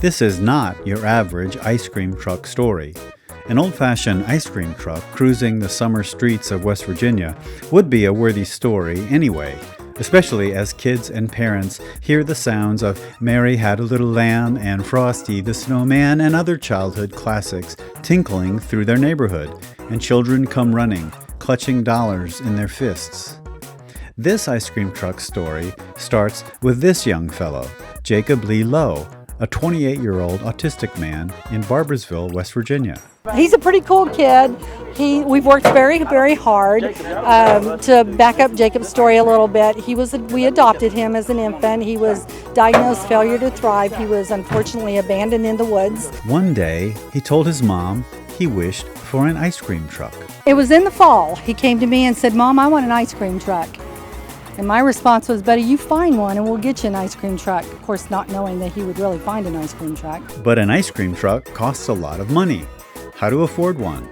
This is not your average ice cream truck story. An old-fashioned ice cream truck cruising the summer streets of West Virginia would be a worthy story anyway, especially as kids and parents hear the sounds of Mary Had a Little Lamb and Frosty the Snowman and other childhood classics tinkling through their neighborhood, and children come running, clutching dollars in their fists. This ice cream truck story starts with this young fellow, Jacob Lee Lowe, a 28-year-old autistic man in Barbourville, West Virginia. He's a pretty cool kid. We've worked very, very hard to back up Jacob's story a little bit. We adopted him as an infant. He was diagnosed failure to thrive. He was unfortunately abandoned in the woods. One day, he told his mom he wished for an ice cream truck. It was in the fall. He came to me and said, "Mom, I want an ice cream truck." And my response was, "Buddy, you find one and we'll get you an ice cream truck." Of course, not knowing that he would really find an ice cream truck. But an ice cream truck costs a lot of money. How to afford one?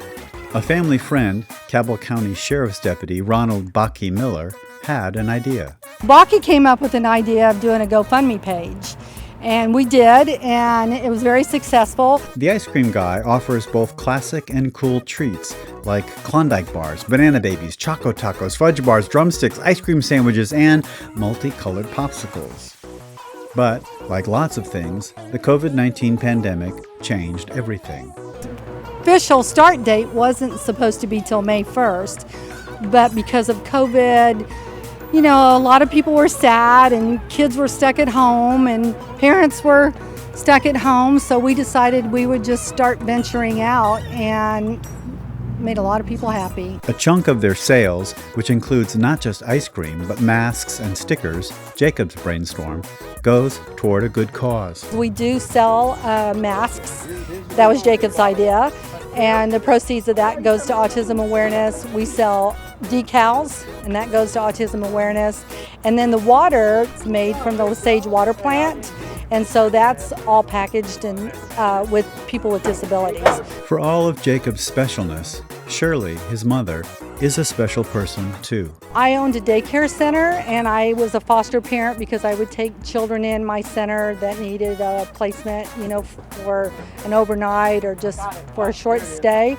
A family friend, Cabell County Sheriff's Deputy Ronald Baki Miller, had an idea. Baki came up with an idea of doing a GoFundMe page. And we did, and it was very successful. The ice cream guy offers both classic and cool treats like Klondike bars, banana babies, choco tacos, fudge bars, drumsticks, ice cream sandwiches, and multicolored popsicles. But, like lots of things, the COVID-19 pandemic changed everything. Official start date wasn't supposed to be till May 1st, but because of COVID, a lot of people were sad and kids were stuck at home and parents were stuck at home, so we decided we would just start venturing out and made a lot of people happy. A chunk of their sales, which includes not just ice cream but masks and stickers, Jacob's brainstorm, goes toward a good cause. We do sell masks. That was Jacob's idea, and the proceeds of that goes to Autism Awareness. We sell decals, and that goes to Autism Awareness. And then the water is made from the Sage water plant, and so that's all packaged and with people with disabilities. For all of Jacob's specialness, Shirley, his mother, is a special person too. I owned a daycare center, and I was a foster parent because I would take children in my center that needed a placement, for an overnight or just for a short stay.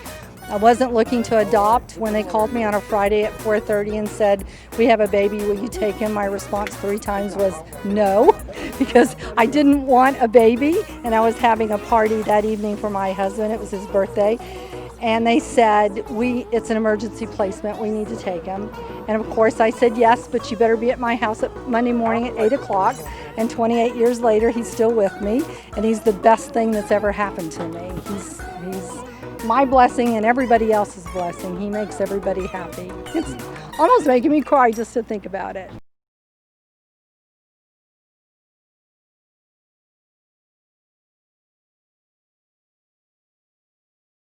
I wasn't looking to adopt. When they called me on a Friday at 4:30 and said, "We have a baby, will you take him?" my response 3 times was no, because I didn't want a baby, and I was having a party that evening for my husband. It was his birthday. And they said, it's an emergency placement, we need to take him. And of course I said yes, but you better be at my house at Monday morning at 8 o'clock. And 28 years later, he's still with me, and he's the best thing that's ever happened to me. He's my blessing and everybody else's blessing. He makes everybody happy. It's almost making me cry just to think about it.